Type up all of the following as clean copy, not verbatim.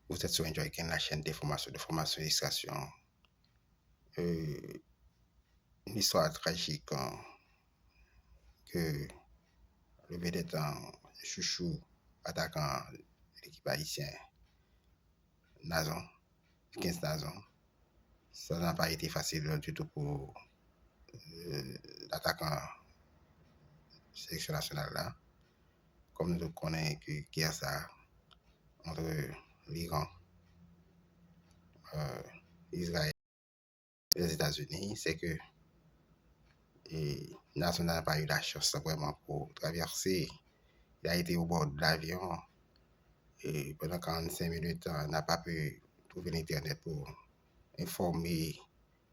Vous êtes sur Enjoy Ken, la chaîne de formation et d'illustration. Une histoire tragique que le vedette Chouchou, attaquant l'équipe haïtienne, Nazon, 15 Nazon. Ça n'a pas été facile du tout pour l'attaquant sélection nationale là. Comme nous connaissons qu'il y a ça entre l'Iran, Israël et les États-Unis, c'est que Nazon n'a pas eu la chance vraiment pour traverser. Il a été au bord de l'avion et pendant 45 minutes, on n'a pas pu trouver l'Internet pour informer,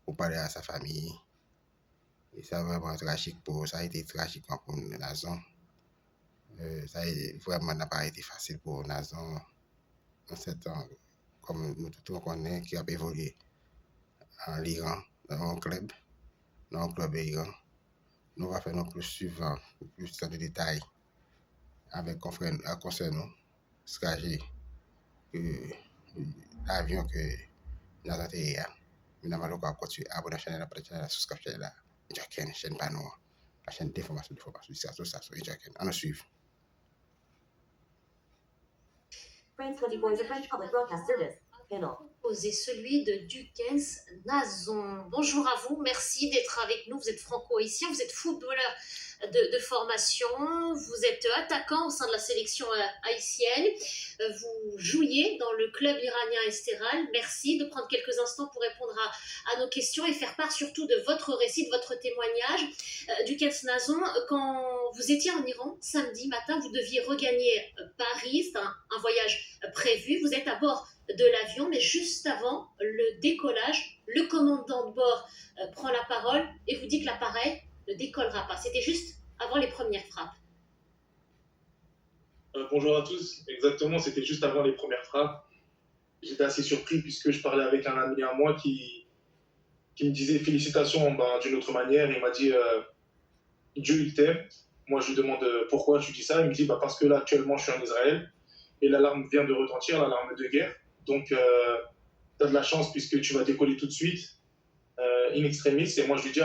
pour parler à sa famille. Et ça, vraiment tragique ça a été tragiquement pour Nazon. Ça vraiment n'a pas été facile pour Nazon en ce temps, comme nous tous connaissons, qui a évolué en Iran, dans un club Iran. Nous allons faire nos plus suivants, plus de détails avec concernant Skagé, l'avion que nous avons été. Nous allons continuer à abonner à la chaîne, à la subscription, la chaîne Panoa, la chaîne d'information, ça, on nous suit. France 24 is a French public broadcast service. Posé celui de Dukens Nazon. Bonjour à vous, merci d'être avec nous. Vous êtes franco-haïtien, vous êtes footballeur de formation, vous êtes attaquant au sein de la sélection haïtienne, vous jouiez dans le club iranien Estéral. Merci de prendre quelques instants pour répondre à nos questions et faire part surtout de votre récit, de votre témoignage. Dukens Nazon, quand vous étiez en Iran, samedi matin, vous deviez regagner Paris, c'est un voyage prévu, vous êtes à bord de l'avion, mais juste avant le décollage, le commandant de bord prend la parole et vous dit que l'appareil ne décollera pas. C'était juste avant les premières frappes. Bonjour à tous, exactement, c'était juste avant les premières frappes. J'étais assez surpris puisque je parlais avec un ami à moi qui me disait félicitations d'une autre manière. Il m'a dit Dieu il t'aime. Moi je lui demande pourquoi tu dis ça. Il me dit parce que là actuellement je suis en Israël et l'alarme vient de retentir, l'alarme de guerre. Donc, tu as de la chance puisque tu vas décoller tout de suite, in extremis. Et moi, je lui dis,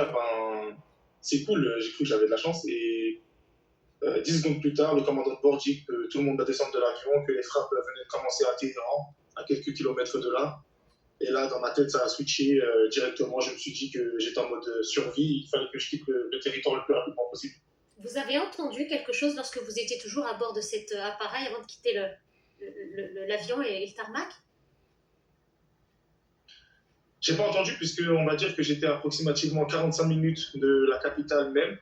c'est cool, j'ai cru que j'avais de la chance. Et 10 secondes plus tard, le commandant de bord dit que tout le monde va descendre de l'avion, que les frappes venaient de commencer à Téhéran, à quelques kilomètres de là. Et là, dans ma tête, ça a switché directement. Je me suis dit que j'étais en mode survie. Il fallait que je quitte le territoire le plus rapidement possible. Vous avez entendu quelque chose lorsque vous étiez toujours à bord de cet appareil avant de quitter l'avion et le tarmac? J'ai pas entendu puisqu'on va dire que j'étais approximativement 45 minutes de la capitale même.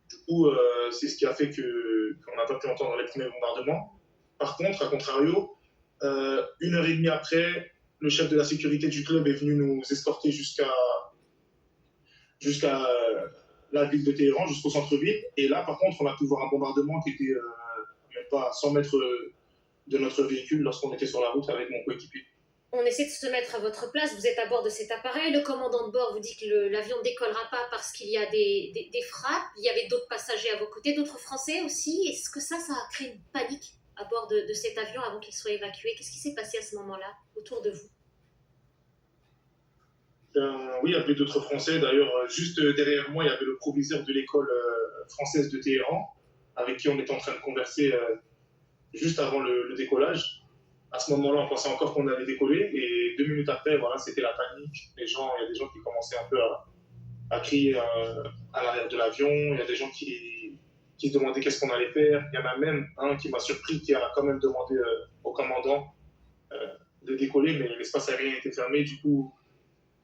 Du coup, c'est ce qui a fait qu'on n'a pas pu entendre les premiers bombardements. Par contre, à contrario, 1h30 après, le chef de la sécurité du club est venu nous escorter jusqu'à la ville de Téhéran, jusqu'au centre-ville. Et là, par contre, on a pu voir un bombardement qui était même pas à 100 mètres de notre véhicule lorsqu'on était sur la route avec mon coéquipier. On essaie de se mettre à votre place, vous êtes à bord de cet appareil, le commandant de bord vous dit que l'avion ne décollera pas parce qu'il y a des frappes, il y avait d'autres passagers à vos côtés, d'autres Français aussi. Est-ce que ça a créé une panique à bord de cet avion avant qu'il soit évacué? Qu'est-ce qui s'est passé à ce moment-là autour de vous? Oui, il y avait d'autres Français. D'ailleurs, juste derrière moi, il y avait le proviseur de l'école française de Téhéran, avec qui on était en train de converser juste avant le décollage. À ce moment-là, on pensait encore qu'on allait décoller. Et 2 minutes après, voilà, c'était la panique. Il y a des gens qui commençaient un peu à crier à l'arrière de l'avion. Il y a des gens qui se demandaient qu'est-ce qu'on allait faire. Il y en a même un qui m'a surpris, qui a quand même demandé au commandant de décoller, mais l'espace aérien était fermé. Du coup,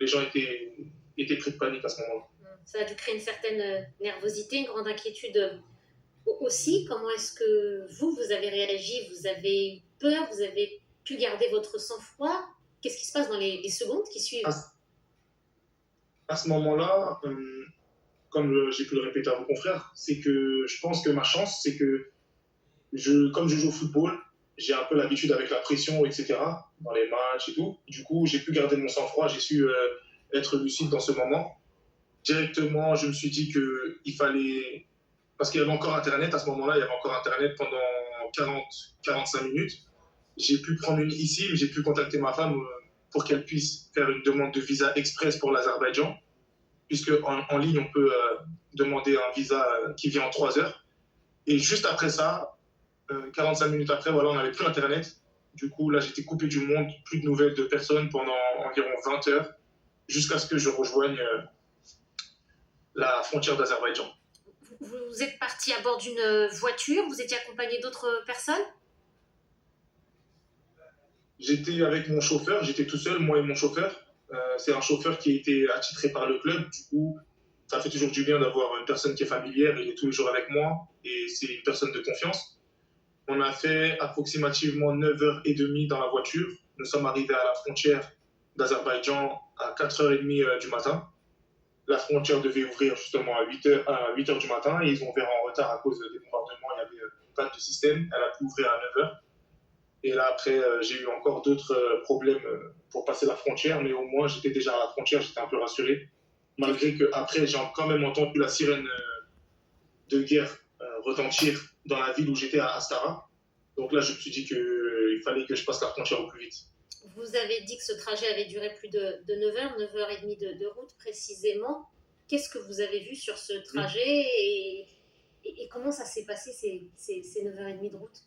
les gens étaient pris de panique à ce moment-là. Ça a dû créer une certaine nervosité, une grande inquiétude aussi. Comment est-ce que vous avez réagi? Vous avez eu peur? Vous avez pu garder votre sang-froid? Qu'est-ce qui se passe dans les secondes qui suivent? À ce moment-là, comme j'ai pu le répéter à vos confrères, c'est que je pense que ma chance, c'est que comme je joue au football, j'ai un peu l'habitude avec la pression, etc., dans les matchs et tout. Du coup, j'ai pu garder mon sang-froid, j'ai su être lucide dans ce moment. Directement, je me suis dit qu'il fallait... Parce qu'il y avait encore Internet à ce moment-là, il y avait encore Internet pendant 40-45 minutes. j'ai pu prendre une eSIM, j'ai pu contacter ma femme pour qu'elle puisse faire une demande de visa express pour l'Azerbaïdjan, puisque en ligne, on peut demander un visa qui vient en 3 heures. Et juste après ça, 45 minutes après, voilà, on n'avait plus Internet. Du coup, là, j'étais coupé du monde, plus de nouvelles de personnes pendant environ 20 heures, jusqu'à ce que je rejoigne la frontière d'Azerbaïdjan. Vous êtes parti à bord d'une voiture, vous étiez accompagné d'autres personnes? J'étais avec mon chauffeur, j'étais tout seul, moi et mon chauffeur. C'est un chauffeur qui a été attitré par le club. Du coup, ça fait toujours du bien d'avoir une personne qui est familière. Il est tous les jours avec moi et c'est une personne de confiance. On a fait approximativement 9h30 dans la voiture. Nous sommes arrivés à la frontière d'Azerbaïdjan à 4h30 du matin. La frontière devait ouvrir justement à 8h du matin et ils ont ouvert en retard à cause des bombardements. Il y avait une panne de système. Elle a pu ouvrir à 9h. Et là, après, j'ai eu encore d'autres problèmes pour passer la frontière, mais au moins, j'étais déjà à la frontière, j'étais un peu rassuré. Malgré que après, j'ai quand même entendu la sirène de guerre retentir dans la ville où j'étais, à Astara. Donc là, je me suis dit qu'il fallait que je passe la frontière au plus vite. Vous avez dit que ce trajet avait duré plus de 9 heures, 9h30 de route précisément. Qu'est-ce que vous avez vu sur ce trajet et comment ça s'est passé ces 9h30 de route?